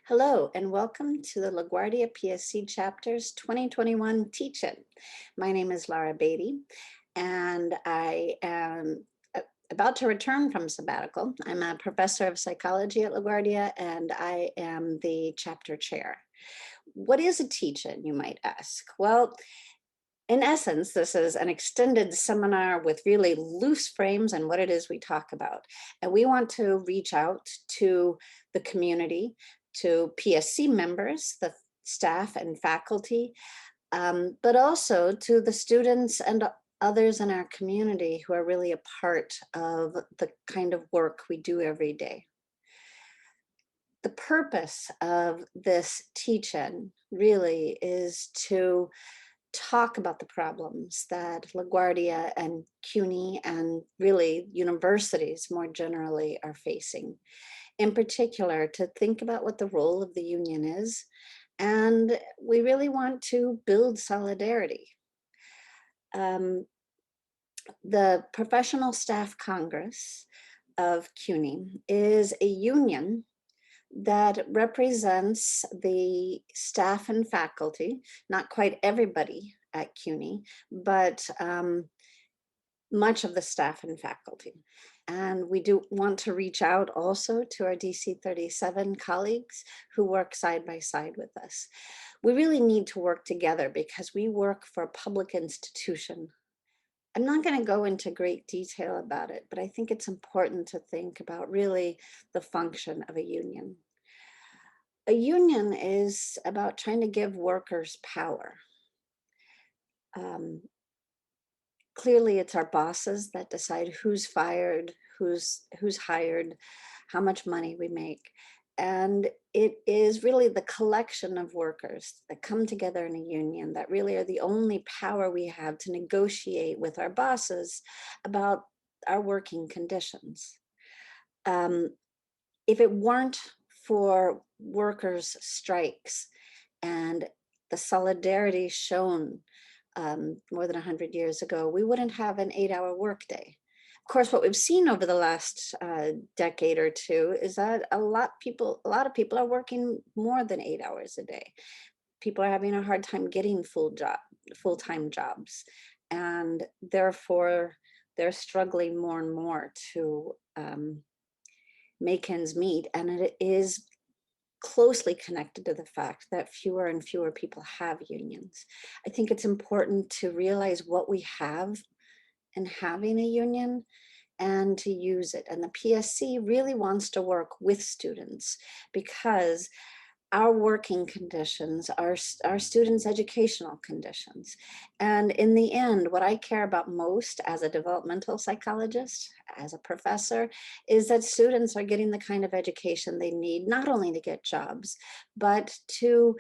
Hello and welcome to the LaGuardia PSC Chapters 2021 Teach-In. My name is Laura Beatty and I am about to return from sabbatical. I'm a professor of psychology at LaGuardia and I am the chapter chair. What is a teach-in, you might ask? Well, in essence, this is an extended seminar with really loose frames on what it is we talk about. And we want to reach out to the community, to PSC members, the staff and faculty, but also to the students and others in our community who are really a part of the kind of work we do every day. The purpose of this teach-in really is to talk about the problems that LaGuardia and CUNY and really universities more generally are facing. In particular, to think about what the role of the union is, and we really want to build solidarity. The Professional Staff Congress of CUNY is a union that represents the staff and faculty, not quite everybody at CUNY, but much of the staff and faculty. And we do want to reach out also to our DC 37 colleagues who work side by side with us. We really need to work together because we work for a public institution. I'm not going to go into great detail about it, but I think it's important to think about really the function of a union. A union is about trying to give workers power. Clearly, it's our bosses that decide who's fired, who's hired, how much money we make. And it is really the collection of workers that come together in a union that really are the only power we have to negotiate with our bosses about our working conditions. If it weren't for workers' strikes and the solidarity shown more than 100 years ago, we wouldn't have an 8-hour workday. Of course, what we've seen over the last decade or two is that a lot of people are working more than 8 hours a day. People are having a hard time getting full-time jobs, and therefore they're struggling more and more to make ends meet. And it is closely connected to the fact that fewer and fewer people have unions. I think it's important to realize what we have in having a union and to use it. And the PSC really wants to work with students because our working conditions are our students' educational conditions. And in the end, what I care about most as a developmental psychologist, as a professor, is that students are getting the kind of education they need, not only to get jobs, but to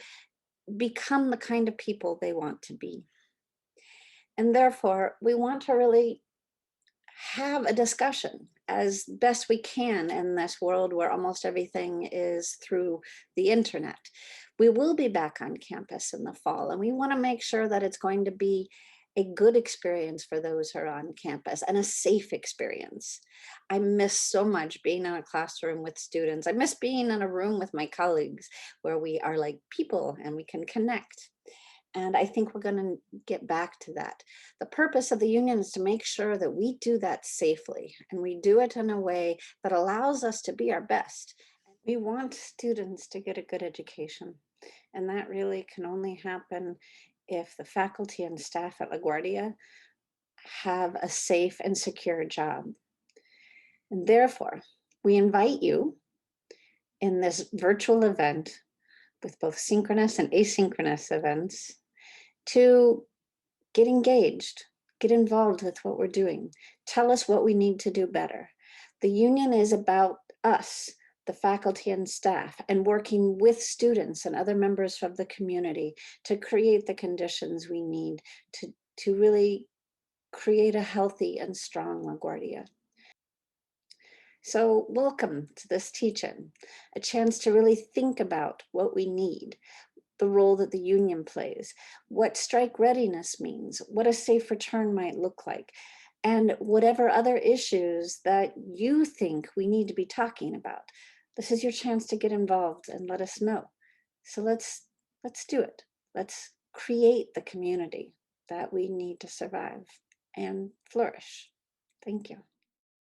become the kind of people they want to be. And therefore, we want to really have a discussion as best we can in this world where almost everything is through the internet. We will be back on campus in the fall, and we want to make sure that it's going to be a good experience for those who are on campus and a safe experience. I miss so much being in a classroom with students. I miss being in a room with my colleagues where we are like people and we can connect. And I think we're going to get back to that. The purpose of the union is to make sure that we do that safely, and we do it in a way that allows us to be our best. We want students to get a good education, and that really can only happen if the faculty and staff at LaGuardia have a safe and secure job. And therefore, we invite you in this virtual event with both synchronous and asynchronous events to get engaged, get involved with what we're doing. Tell us what we need to do better. The union is about us, the faculty and staff, and working with students and other members of the community to create the conditions we need to really create a healthy and strong LaGuardia. So welcome to this teach-in, a chance to really think about what we need, the role that the union plays, what strike readiness means, what a safe return might look like, and whatever other issues that you think we need to be talking about. This is your chance to get involved and let us know. So let's do it. Let's create the community that we need to survive and flourish. Thank you.